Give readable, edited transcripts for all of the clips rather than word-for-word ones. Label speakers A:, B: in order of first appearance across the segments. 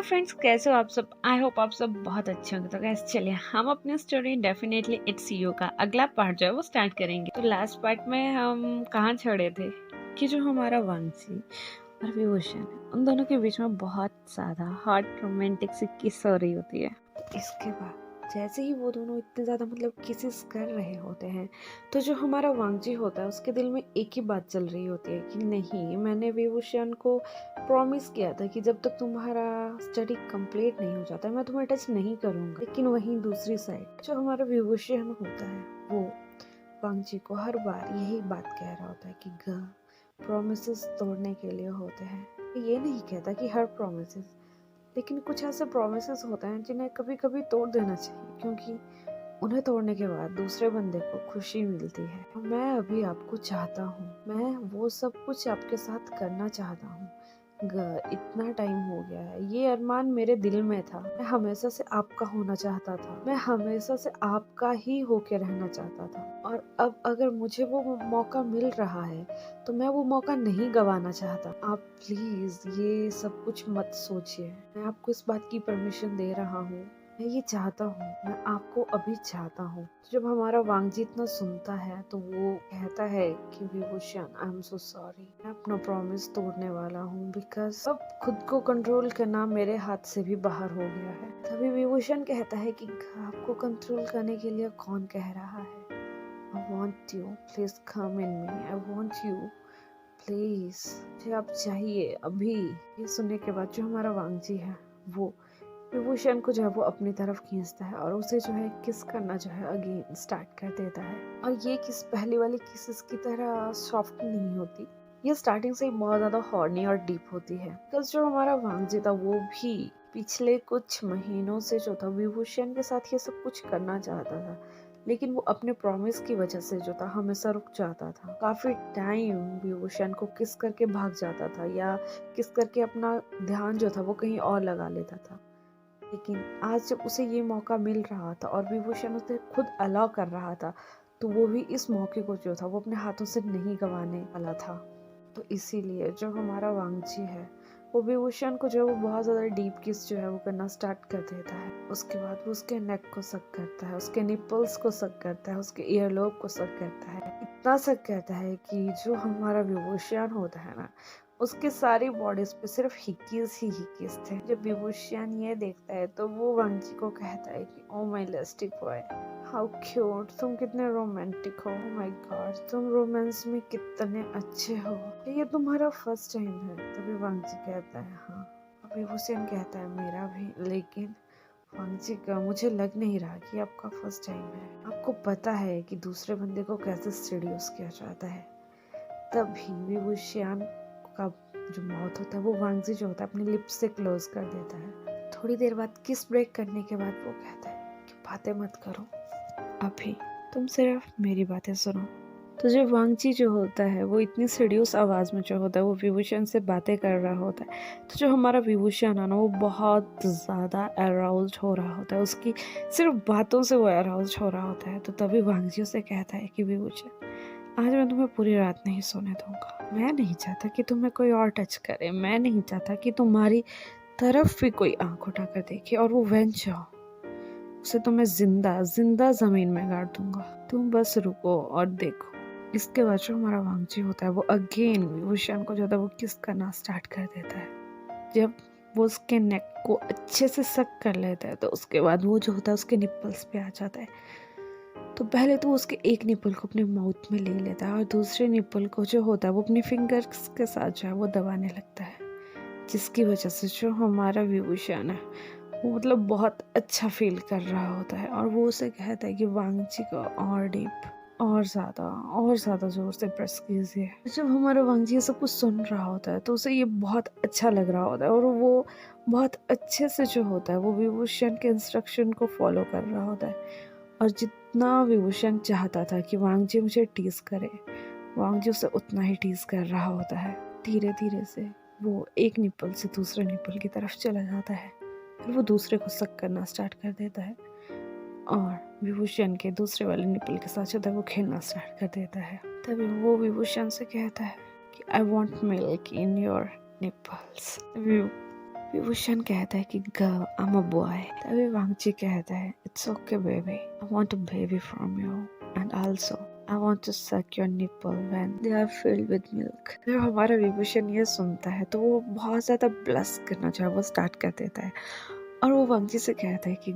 A: Friends, कैसे हो आप सब। आई होप आप सब बहुत अच्छे होंगे। तो गैस चलिए हम अपनी स्टोरी डेफिनेटली इट्स यू का अगला पार्ट जो है वो स्टार्ट करेंगे। तो लास्ट पार्ट में हम कहाँ छोड़े थे कि जो हमारा वांगजी और विभूषण है, उन दोनों के बीच में बहुत ज़्यादा हॉट रोमांटिक सी किस हो रही होती है। इसके बाद जैसे ही वो दोनों इतने ज़्यादा किसेस कर रहे होते हैं, तो जो हमारा वांगजी होता है उसके दिल में एक ही बात चल रही होती है कि नहीं, मैंने विभूषण को प्रॉमिस किया था कि जब तक तुम्हारा स्टडी कंप्लीट नहीं हो जाता मैं तुम्हें टच नहीं करूंगा। लेकिन वहीं दूसरी साइड जो हमारा विभूषण होता है वो वांगजी को हर बार यही बात कह रहा होता है कि प्रॉमिसेस तोड़ने के लिए होते हैं। ये नहीं कहता कि हर प्रॉमिसेस, लेकिन कुछ ऐसे प्रोमिसेस होते हैं जिन्हें कभी कभी तोड़ देना चाहिए, क्योंकि उन्हें तोड़ने के बाद दूसरे बंदे को खुशी मिलती है। मैं अभी आपको चाहता हूँ, मैं वो सब कुछ आपके साथ करना चाहता हूँ। इतना टाइम हो गया है, ये अरमान मेरे दिल में था। मैं हमेशा से आपका होना चाहता था, मैं हमेशा से आपका ही होके रहना चाहता था। और अब अगर मुझे वो मौका मिल रहा है तो मैं वो मौका नहीं गवाना चाहता। आप प्लीज ये सब कुछ मत सोचिए, मैं आपको इस बात की परमिशन दे रहा हूँ। मैं ये चाहता हूँ, मैं आपको अभी चाहता हूँ। जब हमारा वांगजी इतना सुनता है तो वो कहता है कि Vibhushan, I am so sorry, मैं अपना प्रॉमिस तोड़ने वाला हूँ, बिकॉज अब खुद को कंट्रोल करना मेरे हाथ से भी बाहर हो गया है। तभी विभूषण कहता है कि आपको कंट्रोल करने के लिए कौन कह रहा है। I want you, please come in me. I want you, please. मुझे आप चाहिए अभी। ये सुनने के बाद जो हमारा वांगजी है वो विभूषण को जो है वो अपनी तरफ खींचता है और उसे जो है किस करना जो है अगेन स्टार्ट कर देता है। और ये किस पहली वाली किसेस की तरह सॉफ्ट नहीं होती, ये स्टार्टिंग से ही बहुत ज्यादा हॉर्नी और डीप होती है। बिकॉज जो हमारा वांगजी था वो भी पिछले कुछ महीनों से जो था विभूषण के साथ ये सब कुछ करना चाहता था, लेकिन वो अपने प्रॉमिस की वजह से जो था हमेशा रुक जाता था। काफी टाइम विभूषण को किस करके भाग जाता था या किस करके अपना ध्यान जो था वो कहीं और लगा लेता था। लेकिन आज जब उसे ये मौका मिल रहा था और विभूषण उसे खुद अलाउ कर रहा था, तो वो भी इस मौके को जो था वो अपने हाथों से नहीं गंवाने वाला था। तो इसीलिए जो हमारा वांगजी है वो विभूषण को जो है वो बहुत ज़्यादा डीप किस जो है वो करना स्टार्ट कर देता है। उसके बाद वो उसके नेक को सक करता है, उसके निपल्स को सक करता है, उसके ईयरलोब को सक करता है। इतना सक करता है कि जो हमारा विभूषण होता है ना, उसके सारी बॉडीज पे सिर्फ हिक्कीज ही हिक्कीज थे। जब विभूषण ये देखता है तो वो वांगजी को कहता है कि ओ माय लिस्टिक बॉय, हाउ क्यूट, तुम कितने रोमांटिक हो, माय गॉड, तुम रोमांस में कितने अच्छे हो। ये तुम्हारा फर्स्ट टाइम है? तभी वांगजी कहता है हाँ। विभूषण कहता है मेरा भी, लेकिन वांगजी का मुझे लग नहीं रहा कि आपका फर्स्ट टाइम है। आपको पता है कि दूसरे बंदे को कैसे सीड्यूस किया जाता है। तभी विभूषण का जो माउथ होता है वो वांगजी जो होता है अपने लिप्स से क्लोज कर देता है। थोड़ी देर बाद किस ब्रेक करने के बाद वो कहता है कि बातें मत करो अभी, तुम सिर्फ मेरी बातें सुनो। तो जो वांगजी जो होता है वो इतनी सीरियस आवाज में जो होता है वो विभूषण से बातें कर रहा होता है। तो जो हमारा विभूषण है ना वो बहुत ज्यादा अराउज्ड हो रहा होता है, उसकी सिर्फ बातों से वो अराउज्ड हो रहा होता है। तो तभी वांगजी उसे कहता है कि विभूषण, आज मैं तुम्हें पूरी रात नहीं सोने दूंगा। मैं नहीं चाहता कि तुम्हें कोई और टच करे, मैं नहीं चाहता कि तुम्हारी तरफ भी कोई आंख उठाकर देखे और वो वेंच जाओ, उसे तो मैं जिंदा जिंदा जमीन में गाड़ दूंगा। तुम बस रुको और देखो। इसके बाद जो हमारा वांगजी होता है वो अगेन विभूषण को जो था वो किस करना स्टार्ट कर देता है। जब वो उसके नेक को अच्छे से सक कर लेता है तो उसके बाद वो जो होता है उसके निप्पल्स पे आ जाता है। तो पहले तो वो उसके एक निप्पल को अपने माउथ में ले लेता है और दूसरे निप्पल को जो होता है वो अपने फिंगर्स के साथ जो है वो दबाने लगता है, जिसकी वजह से जो हमारा विभूषण है वो बहुत अच्छा फील कर रहा होता है। और वो उसे कहता है कि वांगजी को और डीप और ज़्यादा ज़ोर से प्रेस कीजिए। जब हमारा वांगजी ये सब कुछ सुन रहा होता है तो उसे ये बहुत अच्छा लग रहा होता है और वो बहुत अच्छे से जो होता है वो विभूषण के इंस्ट्रक्शन को फॉलो कर रहा होता है। और जितना विभूषण चाहता था कि वांगजी मुझे टीज करे, वांगजी उसे उतना ही टीज कर रहा होता है। धीरे धीरे से वो एक निप्पल से दूसरे निप्पल की तरफ चला जाता है, फिर वो दूसरे को सक करना स्टार्ट कर देता है और विभूषण के दूसरे वाले निप्पल के साथ जो है वो खेलना स्टार्ट कर देता है। तभी वो विभूषण से कहता है कि I want milk in your nipples. Vibhushan कहता है कि girl I am a boy. तभी वांगची कहता है it's okay baby, I want a baby from you and also I want to suck your nipple when they are filled with milk। जब हमारा विभूषण ये सुनता है तो वो बहुत ज्यादा ब्लश करना जो है वो स्टार्ट कर देता है और वो वांगची से कहता है कि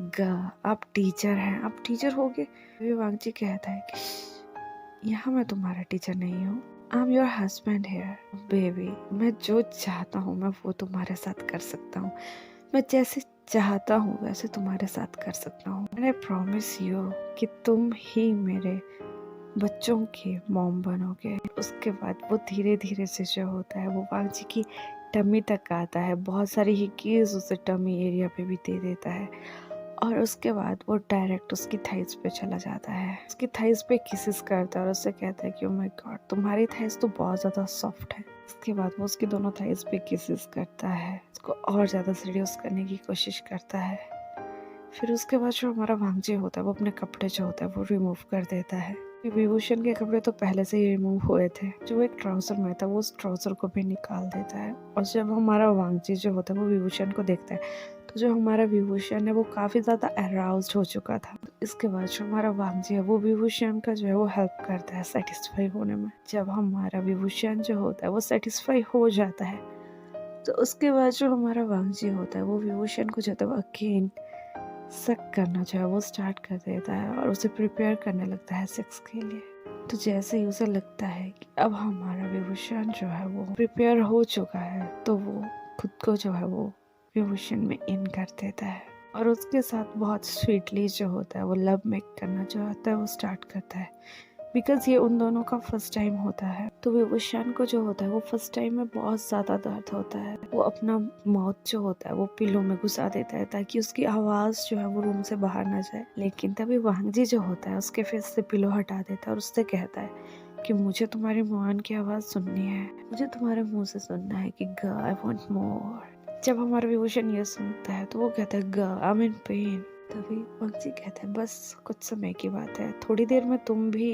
A: आप टीचर हैं, आप टीचर हो गए। अभी वांगची कहता है कि यहाँ मैं तुम्हारा टीचर नहीं हूँ, I am your husband here baby. मैं जो चाहता हूँ मैं वो तुम्हारे साथ कर सकता हूँ, मैं जैसे चाहता हूँ वैसे तुम्हारे साथ कर सकता हूँ। आई प्रॉमिस यू कि तुम ही मेरे बच्चों के मॉम बनोगे। उसके बाद वो धीरे धीरे से जो होता है वो वांगची की टमी तक आता है, बहुत सारी हिकीज उसे टमी एरिया पे भी दे देता है और उसके बाद वो डायरेक्ट उसकी थाइस पे चला जाता है, उसकी थाइस पे किसेस करता है और उससे कहता है कि ओह माय गॉड तुम्हारी थाइस तो बहुत ज्यादा सॉफ्ट है। उसके बाद वो उसकी दोनों थाइस पे किसेस करता है, उसको और ज्यादा सीरियस करने की कोशिश करता है। फिर उसके बाद जो हमारा वांगची होता है वो अपने कपड़े जो होता है वो रिमूव कर देता है। विभूषण के कपड़े तो पहले से ही रिमूव हुए थे, जो एक ट्राउजर में था वो उस ट्राउजर को भी निकाल देता है और जब हमारा वांगची जो होता है वो विभूषण को देखता है तो जो हमारा विभूषण है वो काफी ज्यादा अराउज्ड हो चुका था। तो इसके बाद जो हमारा वांगची है वो विभूषण का जो है वो हेल्प करता है सेटिस्फाई होने में। जब हमारा विभूषण जो होता है वो सेटिस्फाई हो जाता है तो उसके बाद जो हमारा वांगची होता है वो विभूषण को जो है वो अगेन सक करना जो है वो स्टार्ट कर देता है और उसे प्रिपेयर करने लगता है सेक्स के लिए। तो जैसे ही उसे लगता है कि अब हमारा विभूषण जो है वो प्रिपेयर हो चुका है तो वो खुद को जो है वो विभूषण में इन कर देता है और उसके साथ बहुत स्वीटली जो होता है वो लव मेक करना जो होता है वो स्टार्ट करता है, बिकॉज ये उन दोनों का फर्स्ट टाइम होता है। तो विभूषण को जो होता है वो फर्स्ट टाइम में बहुत ज्यादा दर्द होता है। वो अपना माउथ जो होता है वो पिलो में घुसा देता है ताकि उसकी आवाज जो है वो रूम से बाहर ना जाए, लेकिन तभी वांगजी जो होता है उसके फेस से पिलो हटा देता है और उससे कहता है कि मुझे तुम्हारी मुहान की आवाज सुननी है, मुझे तुम्हारे मुंह से सुनना है कि गर्ल आई वांट मोर। जब हमारा विभूषण ये सुनता है तो वो कहता है girl I am in pen. तभी वांगजी कहता है बस कुछ समय की बात है, थोड़ी देर में तुम भी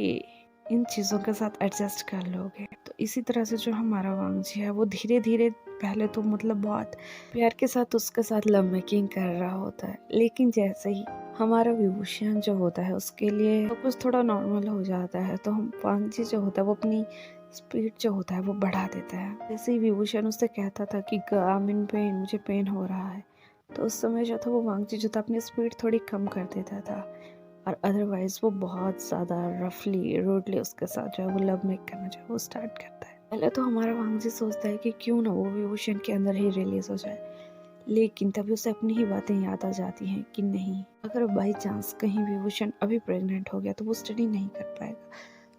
A: इन चीजों के साथ एडजस्ट कर लोगे। तो इसी तरह से जो हमारा वांगजी है वो धीरे धीरे पहले तो मतलब बहुत प्यार के साथ उसके साथ लव मेकिंग कर रहा होता है, लेकिन जैसे ही हमारा विभूषण जो होता है उसके लिए तो कुछ थोड़ा नॉर्मल हो जाता है तो हम वांगजी जो होता है वो अपनी स्पीड जो होता है वो बढ़ा देता है। जैसे ही विभूषण उससे कहता था कि आई एम इन पेन, मुझे पेन हो रहा है, तो उस समय जो था वो वांगजी जो था अपनी स्पीड थोड़ी कम कर देता था और अदरवाइज वो बहुत ज़्यादा रफली रूडली उसके साथ जो है वो लव मेक करना जो है वो स्टार्ट करता है। पहले तो हमारा वांगजी सोचता है कि क्यों ना वो विभूषण के अंदर ही रिलीज हो जाए, लेकिन तभी उसे अपनी ही बातें याद आ जाती हैं कि नहीं, अगर बाई चांस कहीं विभूषण अभी प्रेग्नेंट हो गया तो वो स्टडी नहीं कर पाएगा।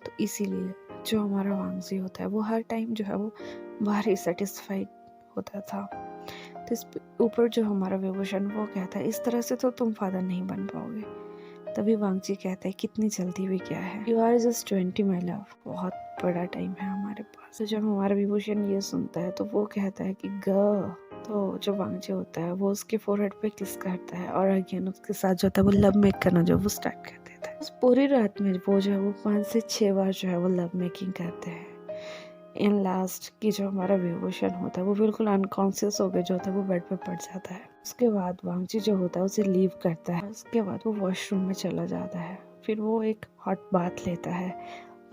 A: तो इसीलिए जो हमारा वांगजी होता है वो हर टाइम जो है वो बाहर ही सेटिस्फाइड होता था। तो इस ऊपर जो हमारा विभूषण वो कहता है इस तरह से तो तुम फादर नहीं बन पाओगे। तभी वांगजी कहता है कितनी जल्दी भी क्या है, you are just 20 my love, बहुत बड़ा टाइम है हमारे पास। तो जब हमारा विभूषण ये सुनता है तो वो कहता है कि तो जो वांगजी होता है वो उसके फोरहेड पे किस करता है और अगेन उसके साथ जो होता है वो लव मेक करना जो वो स्टार्ट कर देता है। उस पूरी रात में वो जो है वो 5 से 6 बार जो है वो लव मेकिंग करते हैं। इन लास्ट की जो हमारा विभूषण होता है वो बिल्कुल अनकॉन्शियस हो गया जो होता है वो बेड पे पड़ जाता है। उसके बाद वांगजी जो होता है उसे लीव करता है, उसके बाद वो वॉशरूम में चला जाता है, फिर वो एक हॉट बाथ लेता है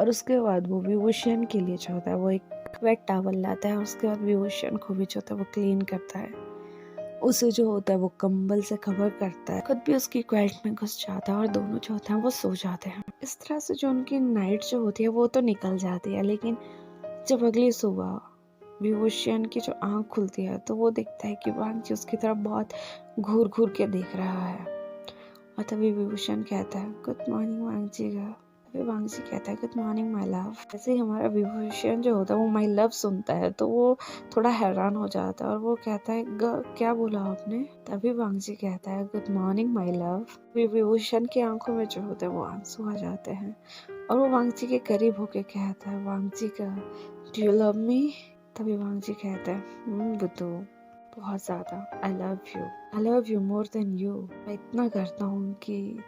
A: और उसके बाद वो विभूषण के लिए जो होता है वो एक वेट टॉवल लाता है। उसके बाद विभूषण को भी जो होता है वो क्लीन करता है, उसे जो होता है वो कंबल से कवर करता है, खुद भी उसकी क्वेल्ट में घुस जाता है और दोनों जो होते हैं वो सो जाते हैं। इस तरह से जो उनकी नाइट जो होती है वो तो निकल जाती है, लेकिन जब अगली सुबह विभूषण की जो आंख खुलती है तो वो देखता है कि वांगजी उसकी तरफ बहुत घूर घूर के देख रहा है और तभी विभूषण कहता है गुड मॉर्निंग वांगजी का। तभी वांगजी कहता है गुड मॉर्निंग माय लव। ऐसे ही हमारा विभूषण जो होता है वो माय लव सुनता है तो वो थोड़ा हैरान हो जाता है और वो कहता है क्या बोला आपने। तभी वांगजी कहता है good morning my love. Vibhushan की आंखों में जो होता है वो आंसू आ जाते हैं और वो वांगजी के करीब होके कहता है वांगजी का डू यू लव मी। तभी वांगजी कहता है बुद्धू बहुत ज्यादा, I love you more than you. मैं इतना करता हूँ कि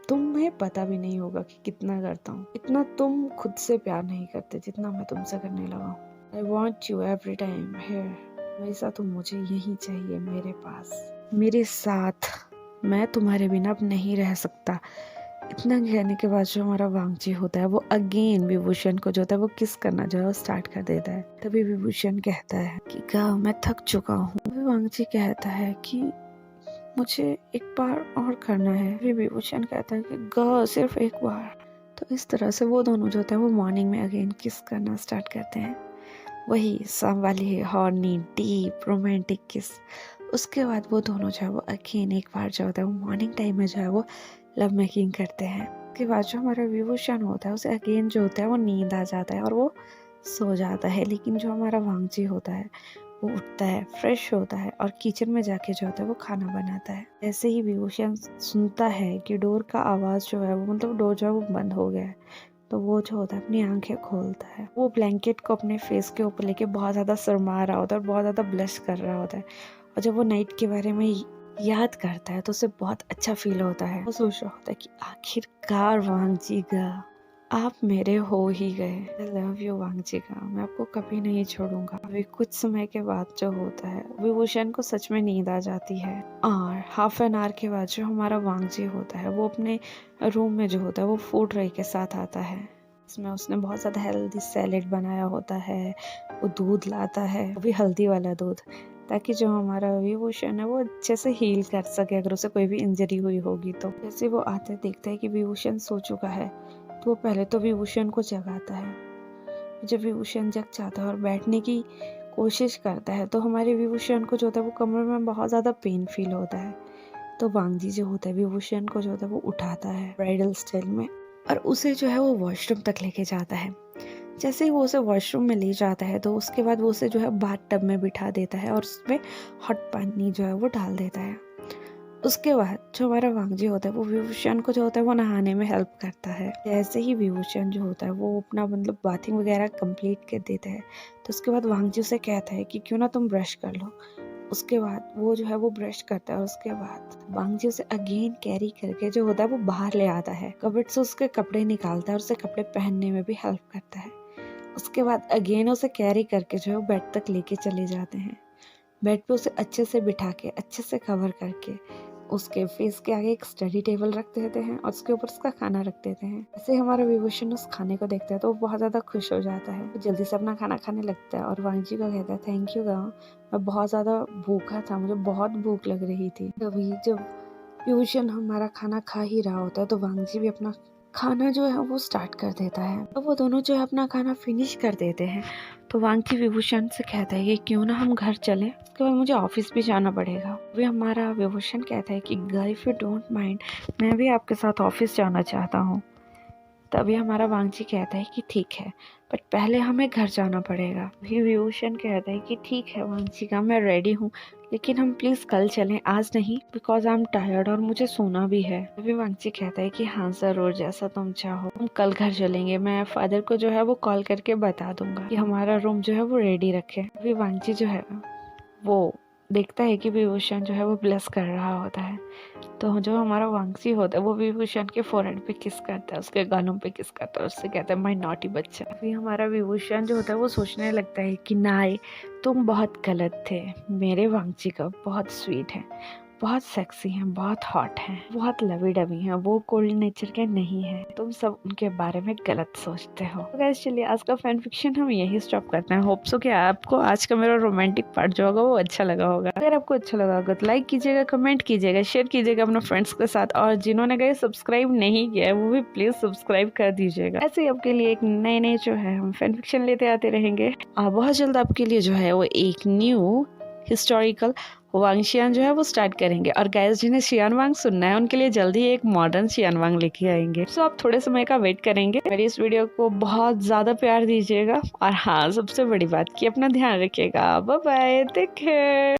A: तुम्हें पता भी नहीं होगा कि कितना करता हूँ, इतना तुम खुद से प्यार नहीं करते जितना मैं तुमसे करने लगा हूँ। I want you every time here वैसा तो मुझे यही चाहिए मेरे पास, मेरे साथ। मैं तुम्हारे बिना अब नहीं रह सकता। इतना कहने के बाद जो हमारा वांगची होता है वो अगेन विभूषण को जो होता है वो किस करना जो है वो स्टार्ट कर देता है। तभी विभूषण कहता है कि गा मैं थक चुका हूँ। वांगची कहता है कि मुझे एक बार और करना है। फिर विभूषण कहता है कि गा सिर्फ एक बार। तो इस तरह से वो दोनों जो होता है वो मॉर्निंग में अगेन किस करना स्टार्ट करते हैं, वही सम वाली हॉर्नी डीप रोमांटिक किस। उसके बाद वो दोनों जो है वो अगेन एक बार जो होता है वो मॉर्निंग टाइम में जो है वो लव मेकिंग करते हैं। उसके बाद जो हमारा विभूषण होता है उसे अगेन जो होता है वो नींद आ जाता है और वो सो जाता है। लेकिन जो हमारा वांगची होता है वो उठता है, फ्रेश होता है और किचन में जाके जो होता है वो खाना बनाता है। ऐसे ही विभूषण सुनता है कि डोर का आवाज़ जो है वो मतलब डोर जो है वो बंद हो गया है। तो वो जो होता है अपनी आंखें खोलता है। वो ब्लैंकेट को अपने फेस के ऊपर लेके बहुत ज़्यादा शर्मा रहा होता है और बहुत ज़्यादा ब्लश कर रहा होता है। और जब वो नाइट के बारे में याद करता है तो उसे बहुत अच्छा फील होता है। वो सोच रहा होता है कि आखिरकार वांगजी गा आप मेरे हो ही गए। आई लव यू वांगजी गा, मैं आपको कभी नहीं छोड़ूंगा। अभी कुछ समय के बाद जो होता है विभूषण को सच में नींद आ जाती है और हाफ एन आवर के बाद जो हमारा वांगजी होता है वो अपने रूम में जो होता है वो फूड ट्रे के साथ आता है। इसमें उसने बहुत ज़्यादा हेल्दी सैलेड बनाया होता है। वो दूध लाता है, वो भी हल्दी वाला दूध, ताकि जो हमारा विभूषण है वो अच्छे से हील कर सके अगर उसे कोई भी इंजरी हुई होगी तो। जैसे वो आते देखता है कि विभूषण सो चुका है तो वो पहले तो विभूषण को जगाता है। जब विभूषण जग जाता है और बैठने की कोशिश करता है तो हमारे विभूषण को जो होता है वो कमर में बहुत ज़्यादा पेन फील होता है। तो वांगजी जो होता है विभूषण को जो होता है वो उठाता है ब्राइडल स्टाइल में और उसे जो है वो वॉशरूम तक लेके जाता है। जैसे ही वो उसे वॉशरूम में ले जाता है तो उसके बाद वो उसे जो है बाथ टब में बिठा देता है और उसमें हॉट पानी जो है वो डाल देता है। उसके बाद जो हमारा वांगजी होता है वो विभूषण को जो होता है वो नहाने में हेल्प करता है। जैसे ही विभूषण जो होता है वो अपना मतलब बाथिंग वगैरह कंप्लीट कर देता है तो उसके बाद वांगजी उसे कहता है कि क्यों ना तुम ब्रश कर लो। उसके बाद वो जो है वो ब्रश करता है और उसके बाद वांगजी उसे अगेन कैरी करके जो होता है वो बाहर ले आता है। कबर्ड से उसके कपड़े निकालता है और उसे कपड़े पहनने में भी हेल्प करता है। उसके बाद अगेन उसे कैरी करके जो है बेड तक लेके चले जाते हैं। बेड पे उसे अच्छे से बिठा के अच्छे से कवर करके उसके फेस के आगे एक स्टडी टेबल रख देते हैं और उसके ऊपर उसका खाना रख देते हैं। ऐसे हमारा विभूषण उस खाने को देखता है तो वो बहुत ज़्यादा खुश हो जाता है। वो जल्दी से अपना खाना खाने लगता है और वांगजी को कहता है थैंक यू गाँव, मैं बहुत ज़्यादा भूखा था, मुझे बहुत भूख लग रही थी। तभी जब विभूषण हमारा खाना खा ही रहा होता है तो वांगजी भी अपना खाना जो है वो स्टार्ट कर देता है। तो वो दोनों जो है अपना खाना फिनिश कर देते हैं तो वांगजी विभूषण से कहता है कि क्यों ना हम घर चलें, उसके बाद मुझे ऑफिस भी जाना पड़ेगा। वे हमारा विभूषण कहता है कि girl if you don't mind मैं भी आपके साथ ऑफिस जाना चाहता हूँ। तभी हमारा वांगजी कहता है कि ठीक है बट पहले हमें घर जाना पड़ेगा। भी विभूषण कहता है कि ठीक है वांगजी का मैं रेडी हूँ लेकिन हम प्लीज कल चलें, आज नहीं, बिकॉज आई एम टायर्ड और मुझे सोना भी है। तभी वांगजी कहता है कि हाँ जरूर, जैसा तुम चाहो, हम कल घर चलेंगे। मैं फादर को जो है वो कॉल करके बता दूंगा कि हमारा रूम जो है वो रेडी रखे। तभी वांगजी जो है वो देखता है कि विभूषण जो है वो ब्लेस कर रहा होता है। तो जो हमारा वांगजी होता है वो विभूषण के फोरहेड पे किस करता है, उसके गालों पे किस करता है, उससे कहता है माय नॉटी बच्चा। अभी हमारा विभूषण जो होता है वो सोचने लगता है कि नाय तुम बहुत गलत थे, मेरे वांगजी का बहुत स्वीट है, बहुत सेक्सी हैं, बहुत हॉट हैं, बहुत लवी डवी हैं, वो कोल्ड नेचर के नहीं हैं, तुम सब उनके बारे में गलत सोचते हो। तो गाइस चलिए आज का फैन फिक्शन हम यही स्टॉप करते हैं। होप सो कि आपको आज का मेरा रोमांटिक पार्ट जो होगा वो अच्छा लगा होगा। अगर आपको अच्छा लगा होगा तो लाइक कीजिएगा, कमेंट कीजिएगा, शेयर कीजिएगा अपने फ्रेंड्स के साथ और जिन्होंने गाइस सब्सक्राइब नहीं किया है वो भी प्लीज सब्सक्राइब कर दीजिएगा। ऐसे ही आपके लिए एक नए जो है हम फैन फिक्शन लेते आते रहेंगे और बहुत जल्द आपके लिए जो है वो एक न्यू हिस्टोरिकल वांगशियान जो है वो स्टार्ट करेंगे। और गाइस जिन्हें शियान वांग सुनना है उनके लिए जल्दी एक मॉडर्न शियान वांग लेके आएंगे। सो आप थोड़े समय का वेट करेंगे। मेरी इस वीडियो को बहुत ज्यादा प्यार दीजिएगा और हाँ सबसे बड़ी बात कि अपना ध्यान रखिएगा। Bye bye, take care.